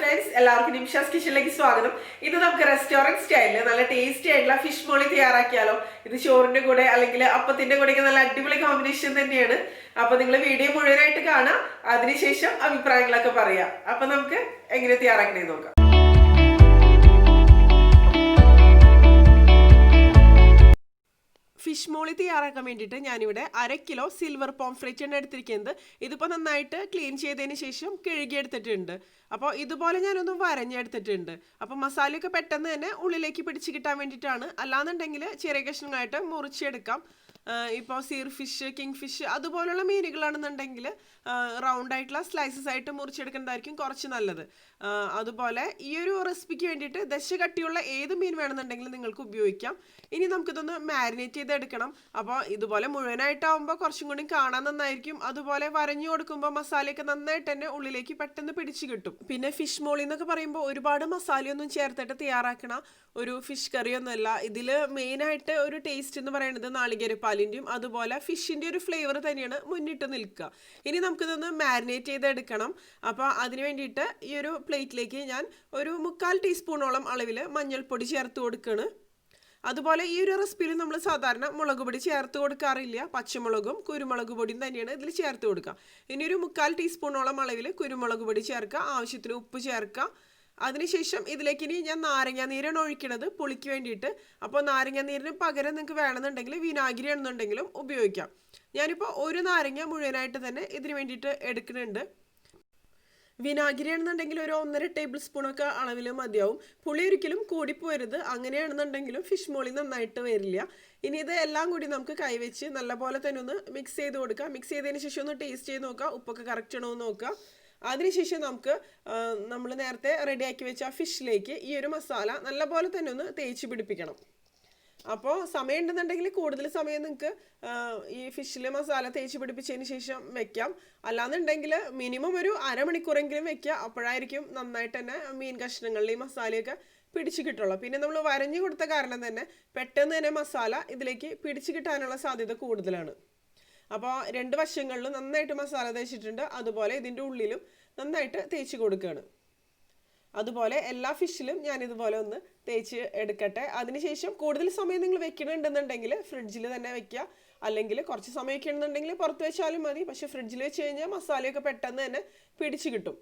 Friends, എല്ലാവർക്കും നിംഷാസ് കിച്ചണിലേക്ക് സ്വാഗതം. ഇത് നമുക്ക് റെസ്റ്റോറന്റ് സ്റ്റൈലില് നല്ല ടേസ്റ്റി ആയിട്ടുള്ള ഫിഷ് മോളി തയ്യാറാക്കിയാലോ. ഇത് ചോറിന്റെ കൂടെ അല്ലെങ്കിൽ അപ്പത്തിന്റെ കൂടെയൊക്കെ നല്ല അടിപൊളി കോമ്പിനേഷൻ തന്നെയാണ്. അപ്പൊ നിങ്ങൾ വീഡിയോ മുഴുവനായിട്ട് കാണാം, അതിനുശേഷം അഭിപ്രായങ്ങളൊക്കെ പറയാം. അപ്പൊ നമുക്ക് എങ്ങനെ തയ്യാറാക്കണേ നോക്കാം. ഫിഷ് മോളി തയ്യാറാക്കാൻ വേണ്ടിയിട്ട് ഞാനിവിടെ 1/2 കിലോ സിൽവർ പോംഫ്രറ്റ് ആണ് എടുത്തിരിക്കുന്നത്. ഇതിപ്പോൾ നന്നായിട്ട് ക്ലീൻ ചെയ്തതിന് ശേഷം കഴുകിയെടുത്തിട്ടുണ്ട്. അപ്പോൾ ഇതുപോലെ ഞാനൊന്ന് വരഞ്ഞെടുത്തിട്ടുണ്ട്. അപ്പോൾ മസാലയൊക്കെ പെട്ടെന്ന് തന്നെ ഉള്ളിലേക്ക് പിടിച്ച് കിട്ടാൻ വേണ്ടിയിട്ടാണ്. അല്ലാന്നുണ്ടെങ്കിൽ ചെറിയ കഷ്ണങ്ങളായിട്ട് മുറിച്ചെടുക്കാം. ഇപ്പോൾ സീർ ഫിഷ്, കിങ് ഫിഷ് അതുപോലുള്ള മീനുകളാണെന്നുണ്ടെങ്കിൽ റൗണ്ട് ആയിട്ടുള്ള സ്ലൈസസ് ആയിട്ട് മുറിച്ചെടുക്കുന്നതായിരിക്കും കുറച്ച് നല്ലത്. അതുപോലെ ഈ ഒരു റെസിപ്പിക്ക് വേണ്ടിയിട്ട് ദശ കട്ടിയുള്ള ഏത് മീൻ വേണമെന്നുണ്ടെങ്കിലും നിങ്ങൾക്ക് ഉപയോഗിക്കാം. ഇനി നമുക്കിതൊന്ന് മാരിനേറ്റ് ചെയ്തെടുക്കണം. അപ്പോൾ ഇതുപോലെ മുഴുവനായിട്ടാവുമ്പോൾ കുറച്ചും കൂടി കാണാൻ നന്നായിരിക്കും. അതുപോലെ വരഞ്ഞു കൊടുക്കുമ്പോൾ മസാലയൊക്കെ നന്നായിട്ട് തന്നെ ഉള്ളിലേക്ക് പെട്ടെന്ന് പിടിച്ച് കിട്ടും. പിന്നെ ഫിഷ് മോളി എന്നൊക്കെ പറയുമ്പോൾ ഒരുപാട് മസാലയൊന്നും ചേർത്തിട്ട് തയ്യാറാക്കണ ഒരു ഫിഷ് കറിയൊന്നുമല്ല. ഇതിൽ മെയിനായിട്ട് ഒരു ടേസ്റ്റ് എന്ന് പറയുന്നത് നാളികേരപ്പാലിൻ്റെയും അതുപോലെ ഫിഷിൻ്റെ ഒരു ഫ്ലേവർ തന്നെയാണ് മുന്നിട്ട് നിൽക്കുക. ഇനി നമുക്കിതൊന്ന് മാരിനേറ്റ് ചെയ്തെടുക്കണം. അപ്പോൾ അതിന് വേണ്ടിയിട്ട് ഈ ഒരു പ്ലേറ്റിലേക്ക് ഞാൻ ഒരു 1/4 ടീസ്പൂണോളം അളവിൽ മഞ്ഞൾപ്പൊടി ചേർത്ത് കൊടുക്കുകയാണ്. അതുപോലെ ഈ ഒരു റെസിപ്പിയിൽ നമ്മൾ സാധാരണ മുളക് പൊടി ചേർത്ത് കൊടുക്കാറില്ല. പച്ചമുളകും കുരുമുളക് പൊടിയും തന്നെയാണ് ഇതിൽ ചേർത്ത് കൊടുക്കുക. ഇനി ഒരു 1/4 ടീസ്പൂണോളം അളവിൽ കുരുമുളക് പൊടി ചേർക്കുക, ആവശ്യത്തിന് ഉപ്പ് ചേർക്കുക. അതിനുശേഷം ഇതിലേക്ക് ഇനി ഞാൻ നാരങ്ങ നീരാണ് ഒഴിക്കുന്നത് പുളിക്ക് വേണ്ടിയിട്ട്. അപ്പോൾ നാരങ്ങ നീരിന് പകരം നിങ്ങൾക്ക് വേണമെന്നുണ്ടെങ്കിൽ വിനാഗിരി ആണെന്നുണ്ടെങ്കിലും ഉപയോഗിക്കാം. ഞാനിപ്പോൾ ഒരു നാരങ്ങ മുഴുവനായിട്ട് തന്നെ ഇതിന് വേണ്ടിയിട്ട് എടുക്കുന്നുണ്ട്. വിനാഗിരി ആണെന്നുണ്ടെങ്കിൽ ഒരു 1.5 ടേബിൾ സ്പൂണൊക്കെ അളവിൽ മതിയാവും. പുളി ഒരിക്കലും കൂടിപ്പോരുത്. അങ്ങനെയാണെന്നുണ്ടെങ്കിലും ഫിഷ് മോളി നന്നായിട്ട് വരില്ല. ഇനി ഇത് എല്ലാം കൂടി നമുക്ക് കൈവച്ച് നല്ലപോലെ തന്നെ ഒന്ന് മിക്സ് ചെയ്ത് കൊടുക്കാം. മിക്സ് ചെയ്തതിന് ശേഷം ഒന്ന് ടേസ്റ്റ് ചെയ്ത് നോക്കുക, ഉപ്പൊക്കെ കറക്റ്റ് ആണോ എന്ന് നോക്കുക. അതിനുശേഷം നമുക്ക് നമ്മൾ നേരത്തെ റെഡിയാക്കി വെച്ച ആ ഫിഷിലേക്ക് ഈ ഒരു മസാല നല്ലപോലെ തന്നെ ഒന്ന് തേച്ച് പിടിപ്പിക്കണം. അപ്പോൾ സമയം ഉണ്ടെന്നുണ്ടെങ്കിൽ കൂടുതൽ സമയം നിങ്ങൾക്ക് ഈ ഫിഷിൽ മസാല തേച്ച് പിടിപ്പിച്ചതിന് ശേഷം വെക്കാം. അല്ലാന്നുണ്ടെങ്കിൽ മിനിമം ഒരു അരമണിക്കൂറെങ്കിലും വെക്കുക. അപ്പോഴായിരിക്കും നന്നായിട്ട് തന്നെ മീൻ കഷ്ണങ്ങളിൽ ഈ മസാലയൊക്കെ പിടിച്ച് കിട്ടുള്ളൂ. പിന്നെ നമ്മൾ വരഞ്ഞു കൊടുത്ത കാരണം തന്നെ പെട്ടെന്ന് തന്നെ മസാല ഇതിലേക്ക് പിടിച്ച് കിട്ടാനുള്ള സാധ്യത കൂടുതലാണ്. അപ്പോൾ 2 വശങ്ങളിലും നന്നായിട്ട് മസാല തേച്ചിട്ടുണ്ട്. അതുപോലെ ഇതിൻ്റെ ഉള്ളിലും നന്നായിട്ട് തേച്ച് കൊടുക്കുകയാണ്. അതുപോലെ എല്ലാ ഫിഷിലും ഞാനിതുപോലെ ഒന്ന് തേച്ച് എടുക്കട്ടെ. അതിനുശേഷം കൂടുതൽ സമയം നിങ്ങൾ വെക്കണമെന്നുണ്ടെങ്കിൽ ഫ്രിഡ്ജിൽ തന്നെ വെക്കുക. അല്ലെങ്കിൽ കുറച്ച് സമയം വെക്കണമെന്നുണ്ടെങ്കിൽ പുറത്ത് വെച്ചാലും മതി. പക്ഷേ ഫ്രിഡ്ജിൽ വെച്ച് കഴിഞ്ഞാൽ മസാലയൊക്കെ പെട്ടെന്ന് തന്നെ പിടിച്ച് കിട്ടും.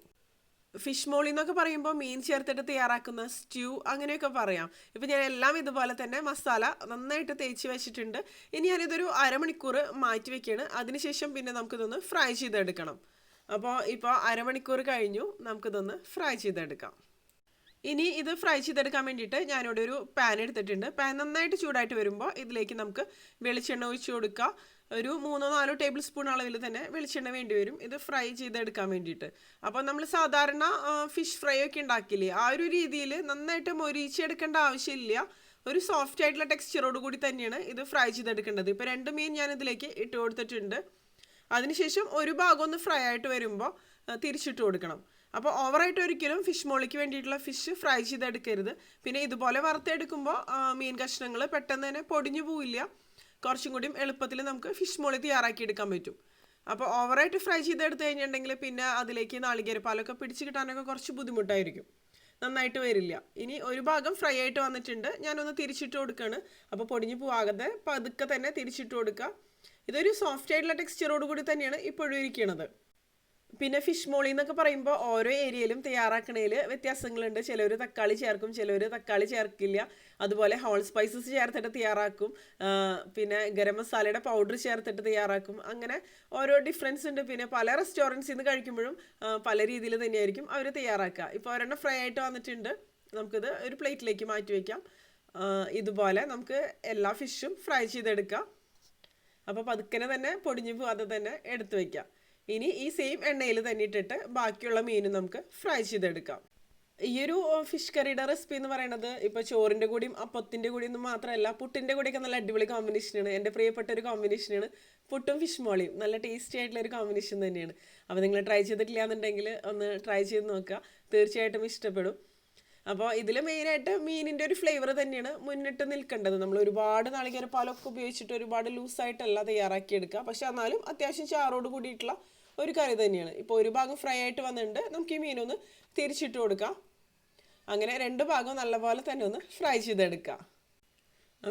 ഫിഷ് മോളി എന്നൊക്കെ പറയുമ്പോൾ മീൻ ചേർത്തിട്ട് തയ്യാറാക്കുന്ന സ്റ്റ്യൂ അങ്ങനെയൊക്കെ പറയാം. ഇപ്പം ഞാൻ എല്ലാം ഇതുപോലെ തന്നെ മസാല നന്നായിട്ട് തേച്ച് വെച്ചിട്ടുണ്ട്. ഇനി ഞാനിതൊരു അരമണിക്കൂർ മാറ്റി വെക്കുകയാണ്. അതിനുശേഷം പിന്നെ നമുക്കിതൊന്ന് ഫ്രൈ ചെയ്തെടുക്കണം. അപ്പോൾ ഇപ്പോൾ അരമണിക്കൂർ കഴിഞ്ഞു, നമുക്കിതൊന്ന് ഫ്രൈ ചെയ്തെടുക്കാം. ഇനി ഇത് ഫ്രൈ ചെയ്തെടുക്കാൻ വേണ്ടിയിട്ട് ഞാനിവിടെ ഒരു പാൻ എടുത്തിട്ടുണ്ട്. പാൻ നന്നായിട്ട് ചൂടായിട്ട് വരുമ്പോൾ ഇതിലേക്ക് നമുക്ക് വെളിച്ചെണ്ണ ഒഴിച്ച് കൊടുക്കുക. ഒരു 3-4 ടേബിൾ സ്പൂൺ അളവിൽ തന്നെ വെളിച്ചെണ്ണ വേണ്ടി വരും ഇത് ഫ്രൈ ചെയ്തെടുക്കാൻ വേണ്ടിയിട്ട്. അപ്പോൾ നമ്മൾ സാധാരണ ഫിഷ് ഫ്രൈ ഒക്കെ ഉണ്ടാക്കില്ലേ, ആ ഒരു രീതിയിൽ നന്നായിട്ട് മൊരിച്ചെടുക്കേണ്ട ആവശ്യമില്ല. ഒരു സോഫ്റ്റ് ആയിട്ടുള്ള ടെക്സ്ചറോട് കൂടി തന്നെയാണ് ഇത് ഫ്രൈ ചെയ്തെടുക്കേണ്ടത്. ഇപ്പോൾ 2 മീൻ ഞാൻ ഇതിലേക്ക് ഇട്ട് കൊടുത്തിട്ടുണ്ട്. അതിനുശേഷം ഒരു ഭാഗം ഒന്ന് ഫ്രൈ ആയിട്ട് വരുമ്പോൾ തിരിച്ചിട്ട് കൊടുക്കണം. അപ്പോൾ ഓവറായിട്ട് ഒരിക്കലും ഫിഷ് മോളിക്ക് വേണ്ടിയിട്ടുള്ള ഫിഷ് ഫ്രൈ ചെയ്തെടുക്കരുത്. പിന്നെ ഇതുപോലെ വറുത്തെടുക്കുമ്പോൾ മീൻ കഷ്ണങ്ങൾ പെട്ടെന്ന് തന്നെ പൊടിഞ്ഞു പോവില്ല. കുറച്ചും കൂടിയും എളുപ്പത്തിൽ നമുക്ക് ഫിഷ് മോളി തയ്യാറാക്കി എടുക്കാൻ പറ്റും. അപ്പോൾ ഓവറായിട്ട് ഫ്രൈ ചെയ്തെടുത്ത് കഴിഞ്ഞിട്ടുണ്ടെങ്കിൽ പിന്നെ അതിലേക്ക് നാളികേരപ്പാലൊക്കെ പിടിച്ച് കിട്ടാനൊക്കെ കുറച്ച് ബുദ്ധിമുട്ടായിരിക്കും, നന്നായിട്ട് വരില്ല. ഇനി ഒരു ഭാഗം ഫ്രൈ ആയിട്ട് വന്നിട്ടുണ്ട്, ഞാനൊന്ന് തിരിച്ചിട്ട് കൊടുക്കുകയാണ്. അപ്പോൾ പൊടിഞ്ഞു പോകാതെ പതുക്കെ തന്നെ തിരിച്ചിട്ട് കൊടുക്കുക. ഇതൊരു സോഫ്റ്റ് ആയിട്ടുള്ള ടെക്സ്ചറോട് കൂടി തന്നെയാണ് ഇപ്പോഴും ഇരിക്കുന്നത്. പിന്നെ ഫിഷ് മോളി എന്നൊക്കെ പറയുമ്പോൾ ഓരോ ഏരിയയിലും തയ്യാറാക്കണതിൽ വ്യത്യാസങ്ങളുണ്ട്. ചിലവർ തക്കാളി ചേർക്കും, ചിലവർ തക്കാളി ചേർക്കില്ല. അതുപോലെ ഹോൾ സ്പൈസസ് ചേർത്തിട്ട് തയ്യാറാക്കും. പിന്നെ ഗരം മസാലയുടെ പൗഡർ ചേർത്തിട്ട് തയ്യാറാക്കും. അങ്ങനെ ഓരോ ഡിഫറൻസ് ഉണ്ട്. പിന്നെ പല റെസ്റ്റോറൻറ്റ്സിൽ നിന്ന് കഴിക്കുമ്പോഴും പല രീതിയിൽ തന്നെയായിരിക്കും അവർ തയ്യാറാക്കുക. ഇപ്പോൾ ഒരെണ്ണം ഫ്രൈ ആയിട്ട് വന്നിട്ടുണ്ട്, നമുക്കിത് ഒരു പ്ലേറ്റിലേക്ക് മാറ്റി വയ്ക്കാം. ഇതുപോലെ നമുക്ക് എല്ലാ ഫിഷും ഫ്രൈ ചെയ്തെടുക്കാം. അപ്പോൾ പതുക്കനെ തന്നെ പൊടിഞ്ഞു പോകാതെ തന്നെ എടുത്തു വയ്ക്കാം. ഇനി ഈ സെയിം എണ്ണയിൽ തന്നെ ഇട്ടിട്ട് ബാക്കിയുള്ള മീനും നമുക്ക് ഫ്രൈ ചെയ്തെടുക്കാം. ഈ ഒരു ഫിഷ് കറിയുടെ റെസിപ്പി എന്ന് പറയുന്നത് ഇപ്പോൾ ചോറിൻ്റെ കൂടിയും അപ്പത്തിൻ്റെ കൂടിയും ഒന്നും മാത്രമല്ല, പുട്ടിൻ്റെ കൂടെയൊക്കെ നല്ല അടിപൊളി കോമ്പിനേഷനാണ്. എൻ്റെ പ്രിയപ്പെട്ട ഒരു കോമ്പിനേഷനാണ് പുട്ടും ഫിഷ് മോളിയും. നല്ല ടേസ്റ്റി ആയിട്ടുള്ള ഒരു കോമ്പിനേഷൻ തന്നെയാണ്. അപ്പോൾ നിങ്ങൾ ട്രൈ ചെയ്തിട്ടില്ല എന്നുണ്ടെങ്കിൽ ഒന്ന് ട്രൈ ചെയ്ത് നോക്കുക, തീർച്ചയായിട്ടും ഇഷ്ടപ്പെടും. അപ്പോൾ ഇതിൽ മെയിനായിട്ട് മീനിൻ്റെ ഒരു ഫ്ലേവർ തന്നെയാണ് മുന്നിട്ട് നിൽക്കേണ്ടത്. നമ്മൾ ഒരുപാട് നാളികേരപ്പാലൊക്കെ ഉപയോഗിച്ചിട്ട് ഒരുപാട് ലൂസായിട്ടല്ല തയ്യാറാക്കിയെടുക്കുക. പക്ഷെ എന്നാലും അത്യാവശ്യം ചാറോട് കൂടിയിട്ടുള്ള ഒരു കറി തന്നെയാണ്. ഇപ്പോൾ ഒരു ഭാഗം ഫ്രൈ ആയിട്ട് വന്നിട്ടുണ്ട്, നമുക്ക് ഈ മീനൊന്ന് തിരിച്ചിട്ട് കൊടുക്കാം. അങ്ങനെ രണ്ട് ഭാഗവും നല്ലപോലെ തന്നെ ഒന്ന് ഫ്രൈ ചെയ്തെടുക്കാം.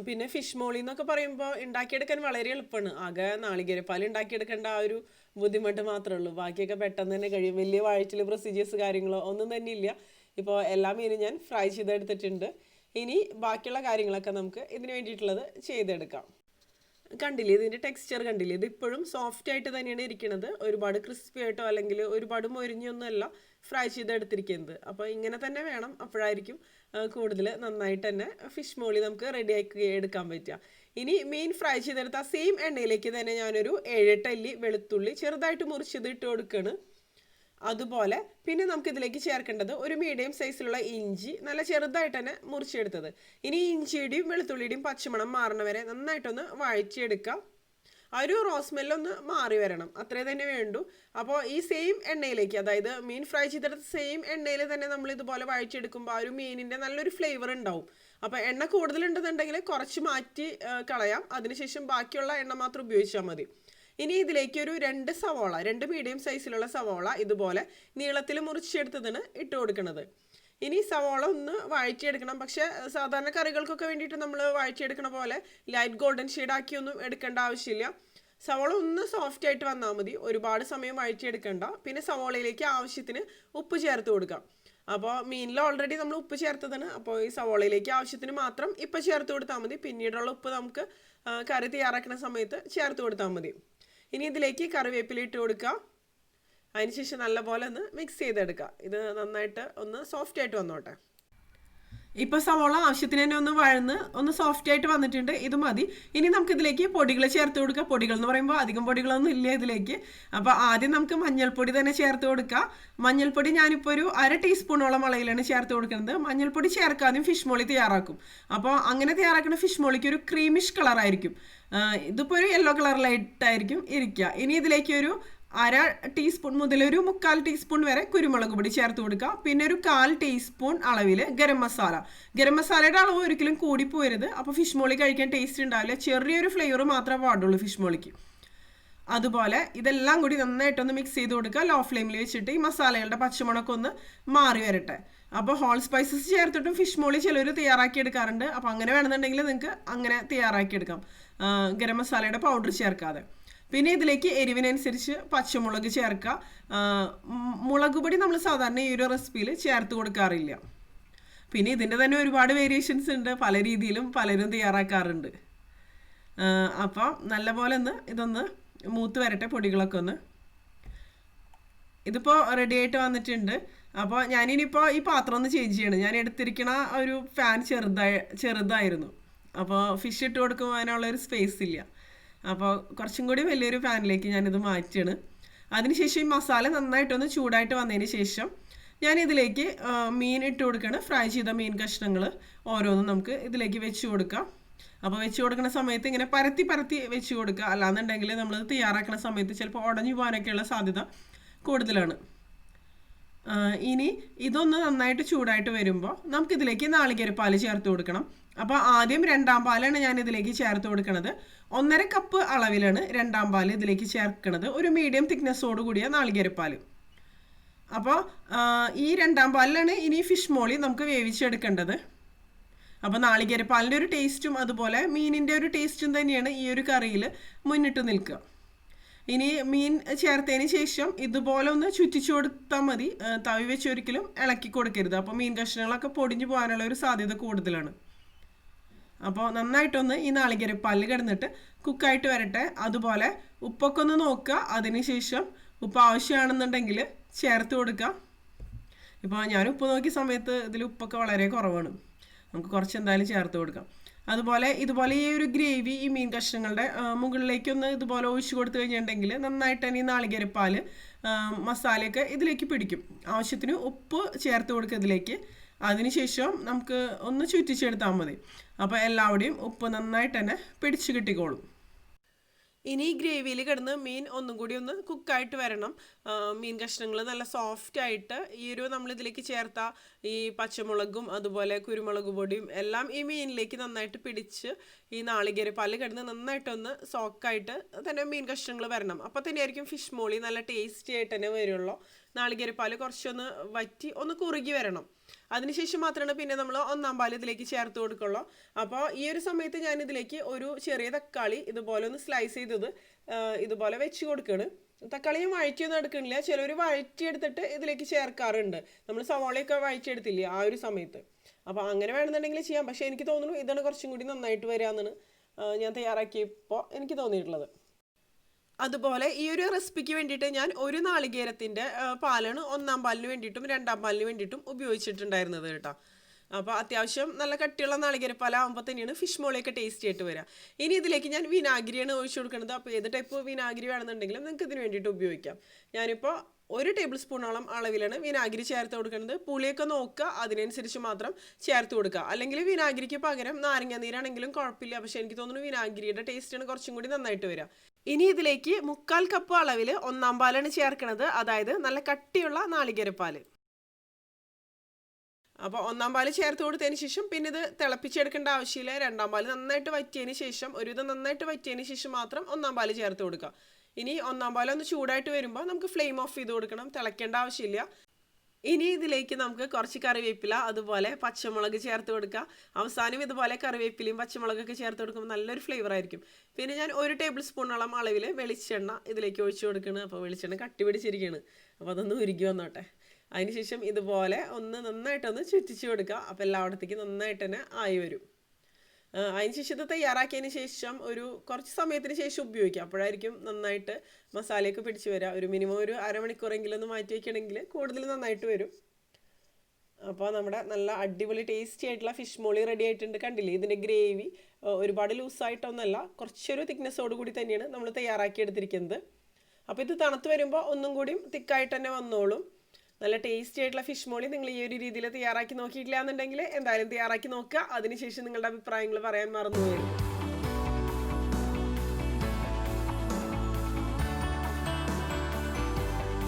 പിന്നെ ഫിഷ് മോളി എന്നൊക്കെ പറയുമ്പോൾ ഉണ്ടാക്കിയെടുക്കാൻ വളരെ എളുപ്പമാണ്. ആകെ നാളികേരപ്പാൽ ഉണ്ടാക്കിയെടുക്കേണ്ട ആ ഒരു ബുദ്ധിമുട്ട് മാത്രമേ ഉള്ളൂ. ബാക്കിയൊക്കെ പെട്ടെന്ന് തന്നെ കഴിയും. വലിയ വഴറ്റിൽ പ്രൊസീജിയേഴ്സ് കാര്യങ്ങളോ ഒന്നും തന്നെ ഇല്ല. ഇപ്പോൾ എല്ലാ മീനും ഞാൻ ഫ്രൈ ചെയ്തെടുത്തിട്ടുണ്ട്. ഇനി ബാക്കിയുള്ള കാര്യങ്ങളൊക്കെ നമുക്ക് ഇതിന് വേണ്ടിയിട്ടുള്ളത് ചെയ്തെടുക്കാം. കണ്ടില്ലേ, ഇതിൻ്റെ ടെക്സ്ചർ കണ്ടില്ലേ? ഇത് ഇപ്പോഴും സോഫ്റ്റ് ആയിട്ട് തന്നെയാണ് ഇരിക്കുന്നത്. ഒരുപാട് ക്രിസ്പി ആയിട്ടോ അല്ലെങ്കിൽ ഒരുപാട് മൊരിഞ്ഞൊന്നുമല്ല ഫ്രൈ ചെയ്തെടുത്തിരിക്കുന്നത്. അപ്പോൾ ഇങ്ങനെ തന്നെ വേണം, അപ്പോഴായിരിക്കും കൂടുതൽ നന്നായിട്ട് തന്നെ ഫിഷ് മോളി നമുക്ക് റെഡിയാക്കി എടുക്കാൻ പറ്റുക. ഇനി മീൻ ഫ്രൈ ചെയ്തെടുത്ത ആ സെയിം എണ്ണയിലേക്ക് തന്നെ ഞാനൊരു 7-8 അല്ലി വെളുത്തുള്ളി ചെറുതായിട്ട് മുറിച്ചത് ഇട്ട് കൊടുക്കുകയാണ്. അതുപോലെ പിന്നെ നമുക്ക് ഇതിലേക്ക് ചേർക്കേണ്ടത് ഒരു മീഡിയം സൈസിലുള്ള ഇഞ്ചി നല്ല ചെറുതായിട്ട് തന്നെ മുറിച്ചെടുത്തത്. ഇനി ഇഞ്ചിയുടെയും വെളുത്തുള്ളിയുടെയും പച്ചമണം മാറണ വരെ നന്നായിട്ടൊന്ന് വഴറ്റിയെടുക്കാം. ആ ഒരു റോസ്മെല്ലൊന്ന് മാറി വരണം, അത്രേ തന്നെ വേണ്ടു. അപ്പോൾ ഈ സെയിം എണ്ണയിലേക്ക്, അതായത് മീൻ ഫ്രൈ ചെയ്തെടുത്ത സെയിം എണ്ണയിൽ തന്നെ നമ്മൾ ഇതുപോലെ വഴറ്റിയെടുക്കുമ്പോൾ ആ ഒരു മീനിൻ്റെ നല്ലൊരു ഫ്ലേവർ ഉണ്ടാവും. അപ്പോൾ എണ്ണ കൂടുതലുണ്ടെന്നുണ്ടെങ്കിൽ കുറച്ച് മാറ്റി കളയാം, അതിനുശേഷം ബാക്കിയുള്ള എണ്ണ മാത്രം ഉപയോഗിച്ചാൽ മതി. ഇനി ഇതിലേക്ക് ഒരു 2 സവോള, 2 മീഡിയം സൈസിലുള്ള സവോള ഇതുപോലെ നീളത്തിൽ മുറിച്ചെടുത്തതാണ് ഇട്ട് കൊടുക്കുന്നത്. ഇനി സവോള ഒന്ന് വഴറ്റിയെടുക്കണം. പക്ഷേ സാധാരണ കറികൾക്കൊക്കെ വേണ്ടിയിട്ട് നമ്മൾ വഴറ്റിയെടുക്കണ പോലെ ലൈറ്റ് ഗോൾഡൻ ഷെയ്ഡാക്കിയൊന്നും എടുക്കേണ്ട ആവശ്യമില്ല. സവോള ഒന്ന് സോഫ്റ്റ് ആയിട്ട് വന്നാൽ മതി, ഒരുപാട് സമയം വഴറ്റിയെടുക്കണ്ട. പിന്നെ സവോളയിലേക്ക് ആവശ്യത്തിന് ഉപ്പ് ചേർത്ത് കൊടുക്കാം. അപ്പോൾ മീനിൽ ഓൾറെഡി നമ്മൾ ഉപ്പ് ചേർത്തതാണ്. അപ്പോൾ ഈ സവോളയിലേക്ക് ആവശ്യത്തിന് മാത്രം ഇപ്പം ചേർത്ത് കൊടുത്താൽ മതി. പിന്നീടുള്ള ഉപ്പ് നമുക്ക് കറി തയ്യാറാക്കുന്ന സമയത്ത് ചേർത്ത് കൊടുത്താൽ മതി. ഇനി ഇതിലേക്ക് കറിവേപ്പില ഇട്ട് കൊടുക്കുക. അതിനുശേഷം നല്ലപോലെ ഒന്ന് മിക്സ് ചെയ്തെടുക്കുക. ഇത് നന്നായിട്ട് ഒന്ന് സോഫ്റ്റ് ആയിട്ട് വന്നോട്ടെ. ഇപ്പോൾ സവോള ആവശ്യത്തിന് തന്നെ ഒന്ന് വഴന്ന് ഒന്ന് സോഫ്റ്റ് ആയിട്ട് വന്നിട്ടുണ്ട്, ഇത് മതി. ഇനി നമുക്കിതിലേക്ക് പൊടികൾ ചേർത്ത് കൊടുക്കുക. പൊടികൾ എന്ന് പറയുമ്പോൾ അധികം പൊടികളൊന്നും ഇല്ല ഇതിലേക്ക്. അപ്പോൾ ആദ്യം നമുക്ക് മഞ്ഞൾപ്പൊടി തന്നെ ചേർത്ത് കൊടുക്കുക. മഞ്ഞൾപ്പൊടി ഞാനിപ്പോൾ ഒരു 1/2 ടീസ്പൂണോളം അളവിലാണ് ചേർത്ത് കൊടുക്കുന്നത്. മഞ്ഞൾപ്പൊടി ചേർക്കാതെയും ഫിഷ് മോളി തയ്യാറാക്കും. അപ്പോൾ അങ്ങനെ തയ്യാറാക്കുന്ന ഫിഷ് മോളിക്ക് ഒരു ക്രീമിഷ് കളറായിരിക്കും. ഇതിപ്പോൾ ഒരു യെല്ലോ കളറിലായിട്ടായിരിക്കും ഇരിക്കുക. ഇനി ഇതിലേക്ക് ഒരു 1/2 ടീസ്പൂൺ മുതൽ ഒരു 1/4 ടീസ്പൂൺ വരെ കുരുമുളക് പൊടി ചേർത്ത് കൊടുക്കുക. പിന്നെ ഒരു 1/4 ടീസ്പൂൺ അളവിൽ ഗരം മസാല. ഗരം മസാലയുടെ അളവ് ഒരിക്കലും കൂടിപ്പോരുത്, അപ്പോൾ ഫിഷ് മോളി കഴിക്കാൻ ടേസ്റ്റ് ഉണ്ടാവില്ല. ചെറിയൊരു ഫ്ലേവർ മാത്രമേ പാടുള്ളൂ ഫിഷ് മോളിക്ക്. അതുപോലെ ഇതെല്ലാം കൂടി നന്നായിട്ടൊന്ന് മിക്സ് ചെയ്ത് കൊടുക്കുക. ലോ ഫ്ലെയിമിൽ വെച്ചിട്ട് ഈ മസാലകളുടെ പച്ചമണമൊക്കെ ഒന്ന് മാറി വരട്ടെ. അപ്പോൾ ഹോൾ സ്പൈസസ് ചേർത്തിട്ടും ഫിഷ് മോളി ചിലർ തയ്യാറാക്കി എടുക്കാറുണ്ട്. അപ്പോൾ അങ്ങനെ വേണമെന്നുണ്ടെങ്കിൽ നിങ്ങൾക്ക് അങ്ങനെ തയ്യാറാക്കിയെടുക്കാം, ഗരം മസാലയുടെ പൗഡർ ചേർക്കാതെ. പിന്നെ ഇതിലേക്ക് എരിവിനനുസരിച്ച് പച്ചമുളക് ചേർക്കുക. മുളക് പൊടി നമ്മൾ സാധാരണ ഈ ഒരു റെസിപ്പിയിൽ ചേർത്ത് കൊടുക്കാറില്ല. പിന്നെ ഇതിൻ്റെ തന്നെ ഒരുപാട് വേരിയേഷൻസ് ഉണ്ട്, പല രീതിയിലും പലരും തയ്യാറാക്കാറുണ്ട്. അപ്പോൾ നല്ലപോലെ ഇതൊന്ന് മൂത്ത് വരട്ടെ, പൊടികളൊക്കെ ഒന്ന്. ഇതിപ്പോൾ റെഡി ആയിട്ട് വന്നിട്ടുണ്ട്. അപ്പോൾ ഞാനിനിപ്പോൾ ഈ പാത്രം ഒന്ന് ചേഞ്ച് ചെയ്യണം. ഞാൻ എടുത്തിരിക്കണ ഒരു ഫാൻ ചെറുതായിരുന്നു. അപ്പോൾ ഫിഷ് ഇട്ട് കൊടുക്കുമ്പോൾ അതിനുള്ളൊരു സ്പേസ് ഇല്ല. അപ്പോൾ കുറച്ചും കൂടി വലിയൊരു ഫാനിലേക്ക് ഞാനിത് മാറ്റുകയാണ്. അതിനുശേഷം ഈ മസാല നന്നായിട്ടൊന്ന് ചൂടായിട്ട് വന്നതിന് ശേഷം ഞാനിതിലേക്ക് മീൻ ഇട്ട് കൊടുക്കുകയാണ്. ഫ്രൈ ചെയ്ത മീൻ കഷ്ണങ്ങൾ ഓരോന്നും നമുക്ക് ഇതിലേക്ക് വെച്ച് കൊടുക്കാം. അപ്പോൾ വെച്ച് കൊടുക്കുന്ന സമയത്ത് ഇങ്ങനെ പരത്തി വെച്ച് കൊടുക്കുക. അല്ലാന്നുണ്ടെങ്കിൽ നമ്മളത് തയ്യാറാക്കുന്ന സമയത്ത് ചിലപ്പോൾ ഉടഞ്ഞു പോകാനൊക്കെയുള്ള സാധ്യത കൂടുതലാണ്. ഇനി ഇതൊന്ന് നന്നായിട്ട് ചൂടായിട്ട് വരുമ്പോൾ നമുക്കിതിലേക്ക് നാളികേരപ്പാൽ ചേർത്ത് കൊടുക്കണം. അപ്പോൾ ആദ്യം 2ാം പാലാണ് ഞാൻ ഇതിലേക്ക് ചേർത്ത് കൊടുക്കുന്നത്. 1.5 കപ്പ് അളവിലാണ് 2ാം പാൽ ഇതിലേക്ക് ചേർക്കുന്നത്. ഒരു മീഡിയം തിക്നെസ്സോട് കൂടിയ നാളികേരപ്പാൽ. അപ്പോൾ ഈ 2ാം പാലിലാണ് ഇനി ഫിഷ് മോളി നമുക്ക് വേവിച്ചെടുക്കേണ്ടത്. അപ്പോൾ നാളികേരപ്പാലിൻ്റെ ഒരു ടേസ്റ്റും അതുപോലെ മീനിൻ്റെ ഒരു ടേസ്റ്റും തന്നെയാണ് ഈ ഒരു കറിയിൽ മുന്നിട്ട് നിൽക്കുക. ഇനി മീൻ ചേർത്തതിന് ശേഷം ഇതുപോലെ ഒന്ന് ചുറ്റിച്ചു കൊടുത്താൽ മതി. തവി വെച്ച് ഒരിക്കലും ഇളക്കി കൊടുക്കരുത്, അപ്പോൾ മീൻ കഷ്ണങ്ങളൊക്കെ പൊടിഞ്ഞു പോകാനുള്ള ഒരു സാധ്യത കൂടുതലാണ്. അപ്പോൾ നന്നായിട്ടൊന്ന് ഈ നാളികേരപ്പാലിൽ കിടന്നിട്ട് കുക്കായിട്ട് വരട്ടെ. അതുപോലെ ഉപ്പൊക്കെ ഒന്ന് നോക്കുക. അതിനുശേഷം ഉപ്പ് ആവശ്യമാണെന്നുണ്ടെങ്കിൽ ചേർത്ത് കൊടുക്കുക. ഇപ്പോൾ ഞാൻ ഉപ്പ് നോക്കിയ സമയത്ത് ഇതിൽ ഉപ്പൊക്കെ വളരെ കുറവാണ്, നമുക്ക് കുറച്ച് എന്തായാലും ചേർത്ത് കൊടുക്കാം. അതുപോലെ ഇതുപോലെ ഈ ഒരു ഗ്രേവി ഈ മീൻ കഷ്ണങ്ങളുടെ മുകളിലേക്കൊന്ന് ഇതുപോലെ ഒഴിച്ചു കൊടുത്തു കഴിഞ്ഞിട്ടുണ്ടെങ്കിൽ നന്നായിട്ട് തന്നെ ഈ നാളികേരപ്പാൽ മസാലയൊക്കെ ഇതിലേക്ക് പിടിക്കും. ആവശ്യത്തിന് ഉപ്പ് ചേർത്ത് കൊടുക്കുക ഇതിലേക്ക്. അതിനുശേഷം നമുക്ക് ഒന്ന് ചുറ്റിച്ചെടുത്താൽ മതി. അപ്പോൾ എല്ലാവിടെയും ഉപ്പ് നന്നായിട്ട് തന്നെ പിടിച്ചു കിട്ടിക്കോളും. ഇനി ഈ ഗ്രേവിയിൽ കിടന്ന് മീൻ ഒന്നും കൂടി ഒന്ന് കുക്കായിട്ട് വരണം. മീൻ കഷ്ണങ്ങൾ നല്ല സോഫ്റ്റ് ആയിട്ട് ഈ ഒരു നമ്മളിതിലേക്ക് ചേർത്ത ഈ പച്ചമുളകും അതുപോലെ കുരുമുളക് പൊടിയും എല്ലാം ഈ മീനിലേക്ക് നന്നായിട്ട് പിടിച്ച് ഈ നാളികേരപ്പാല് കിടന്ന് നന്നായിട്ടൊന്ന് സോക്കായിട്ട് തന്നെ മീൻ കഷ്ണങ്ങൾ വരണം. അപ്പോൾ തന്നെയായിരിക്കും ഫിഷ് മോളി നല്ല ടേസ്റ്റി ആയിട്ട് തന്നെ വരുള്ളൂ. നാളികേരപ്പാല് കുറച്ചൊന്ന് വറ്റി ഒന്ന് കുറുകി വരണം. അതിനുശേഷം മാത്രമാണ് പിന്നെ നമ്മൾ ഒന്നാം പാൽ ഇതിലേക്ക് ചേർത്ത് കൊടുക്കുള്ളൂ. അപ്പോൾ ഈ ഒരു സമയത്ത് ഞാൻ ഇതിലേക്ക് ഒരു ചെറിയ തക്കാളി ഇതുപോലെ ഒന്ന് സ്ലൈസ് ചെയ്തത് ഇതുപോലെ വെച്ച് കൊടുക്കുകയാണ്. തക്കാളി ഞാൻ വഴറ്റിയൊന്നും എടുക്കണില്ല. ചിലർ വഴറ്റിയെടുത്തിട്ട് ഇതിലേക്ക് ചേർക്കാറുണ്ട്. നമ്മൾ സവാളയൊക്കെ വഴറ്റിയെടുത്തില്ലേ ആ ഒരു സമയത്ത്. അപ്പോൾ അങ്ങനെ വേണമെന്നുണ്ടെങ്കിൽ ചെയ്യാം. പക്ഷേ എനിക്ക് തോന്നുന്നു ഇതാണ് കുറച്ചും കൂടി നന്നായിട്ട് വരികയെന്നാണ് ഞാൻ തയ്യാറാക്കിയപ്പോൾ എനിക്ക് തോന്നിയിട്ടുള്ളത്. അതുപോലെ ഈ ഒരു റെസിപ്പിക്ക് വേണ്ടിയിട്ട് ഞാൻ ഒരു നാളികേരത്തിൻ്റെ പാലാണ് ഒന്നാം പാലിന് വേണ്ടിയിട്ടും രണ്ടാം പാലിന് വേണ്ടിയിട്ടും ഉപയോഗിച്ചിട്ടുണ്ടായിരുന്നത് കേട്ടോ. അപ്പോൾ അത്യാവശ്യം നല്ല കട്ടിയുള്ള നാളികേരപ്പാലാകുമ്പോൾ തന്നെയാണ് ഫിഷ് മോളിയൊക്കെ ടേസ്റ്റി ആയിട്ട് വരിക. ഇനി ഇതിലേക്ക് ഞാൻ വിനാഗിരിയാണ് ഒഴിച്ചു കൊടുക്കുന്നത്. അപ്പോൾ ഏത് ടൈപ്പ് വിനാഗിരി വേണമെന്നുണ്ടെങ്കിലും നിങ്ങൾക്ക് ഇതിന് വേണ്ടിയിട്ട് ഉപയോഗിക്കാം. ഞാനിപ്പോൾ 1 ടേബിൾ സ്പൂണോളം അളവിലാണ് വിനാഗിരി ചേർത്ത് കൊടുക്കുന്നത്. പുളിയൊക്കെ നോക്കുക, അതിനനുസരിച്ച് മാത്രം ചേർത്ത് കൊടുക്കുക. അല്ലെങ്കിൽ വിനാഗിരിക്ക് പകരം നാരങ്ങ നീരാണെങ്കിലും കുഴപ്പമില്ല. പക്ഷേ എനിക്ക് തോന്നുന്നു വിനാഗിരിയുടെ ടേസ്റ്റാണ് കുറച്ചും കൂടി നന്നായിട്ട് വരിക. ഇനി ഇതിലേക്ക് 1/4 കപ്പ് അളവിൽ ഒന്നാം പാലാണ് ചേർക്കുന്നത്. അതായത് നല്ല കട്ടിയുള്ള നാളികേരപ്പാൽ. അപ്പോൾ ഒന്നാം പാൽ ചേർത്ത് കൊടുത്തതിന് ശേഷം പിന്നെ ഇത് തിളപ്പിച്ചെടുക്കേണ്ട ആവശ്യമില്ല. രണ്ടാം പാൽ നന്നായിട്ട് വറ്റിയതിന് ശേഷം ഒരുവിധം നന്നായിട്ട് വറ്റിയതിന് ശേഷം മാത്രം ഒന്നാം പാൽ ചേർത്ത് കൊടുക്കുക. ഇനി ഒന്നാം പാൽ ഒന്ന് ചൂടായിട്ട് വരുമ്പോൾ നമുക്ക് ഫ്ലെയിം ഓഫ് ചെയ്ത് കൊടുക്കണം. തിളയ്ക്കേണ്ട ആവശ്യമില്ല. ഇനി ഇതിലേക്ക് നമുക്ക് കുറച്ച് കറിവേപ്പില അതുപോലെ പച്ചമുളക് ചേർത്ത് കൊടുക്കുക. അവസാനം ഇതുപോലെ കറിവേപ്പിലയും പച്ചമുളകൊക്കെ ചേർത്ത് കൊടുക്കുമ്പോൾ നല്ലൊരു ഫ്ലേവർ ആയിരിക്കും. പിന്നെ ഞാൻ 1 ടേബിൾ സ്പൂണോളം അളവിൽ വെളിച്ചെണ്ണ ഇതിലേക്ക് ഒഴിച്ചു കൊടുക്കുകയാണ്. അപ്പോൾ വെളിച്ചെണ്ണ കട്ടി പിടിച്ചിരിക്കുകയാണ്. അപ്പോൾ അതൊന്ന് ഉരുകി വന്നോട്ടെ. അതിനുശേഷം ഇതുപോലെ ഒന്ന് നന്നായിട്ടൊന്ന് ചുറ്റിച്ച് കൊടുക്കുക. അപ്പോൾ എല്ലായിടത്തേക്കും നന്നായിട്ട് തന്നെ ആയി വരും. അതിനുശേഷം ഇത് തയ്യാറാക്കിയതിന് ശേഷം ഒരു കുറച്ച് സമയത്തിന് ശേഷം ഉപയോഗിക്കുക. അപ്പോഴായിരിക്കും നന്നായിട്ട് മസാലയൊക്കെ പിടിച്ച് വരിക. ഒരു മിനിമം ഒരു അരമണിക്കൂറെങ്കിലും ഒന്ന് മാറ്റി വയ്ക്കണമെങ്കിൽ കൂടുതൽ നന്നായിട്ട് വരും. അപ്പോൾ നമ്മുടെ നല്ല അടിപൊളി ടേസ്റ്റി ആയിട്ടുള്ള ഫിഷ് മോളി റെഡി ആയിട്ടുണ്ട്. കണ്ടില്ലേ, ഇതിൻ്റെ ഗ്രേവി ഒരുപാട് ലൂസായിട്ടൊന്നുമല്ല, കുറച്ചൊരു തിക്നെസ്സോട് കൂടി തന്നെയാണ് നമ്മൾ തയ്യാറാക്കിയെടുത്തിരിക്കുന്നത്. അപ്പോൾ ഇത് തണുത്ത് വരുമ്പോൾ ഒന്നും കൂടിയും തിക്കായിട്ട് തന്നെ വന്നോളും. നല്ല ടേസ്റ്റി ആയിട്ടുള്ള ഫിഷ് മോളി നിങ്ങൾ ഈ ഒരു രീതിയിൽ തയ്യാറാക്കി നോക്കിയിട്ടില്ല എന്നുണ്ടെങ്കിൽ എന്തായാലും തയ്യാറാക്കി നോക്കുക. അതിനുശേഷം നിങ്ങളുടെ അഭിപ്രായങ്ങൾ പറയാൻ മറന്നുപോയി.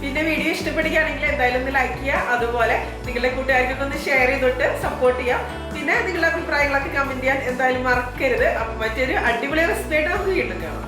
പിന്നെ വീഡിയോ ഇഷ്ടപ്പെടുകയാണെങ്കിൽ എന്തായാലും ഒന്ന് ലൈക്ക് ചെയ്യുക. അതുപോലെ നിങ്ങളുടെ കൂട്ടുകാർക്കൊക്കെ ഒന്ന് ഷെയർ ചെയ്തിട്ട് സപ്പോർട്ട് ചെയ്യുക. പിന്നെ നിങ്ങളുടെ അഭിപ്രായങ്ങളൊക്കെ കമന്റ് ചെയ്യാൻ എന്തായാലും മറക്കരുത്. അപ്പം മറ്റൊരു അടിപൊളി റെസിപ്പി ആയിട്ട് നമുക്ക് വീണ്ടും കാണാം.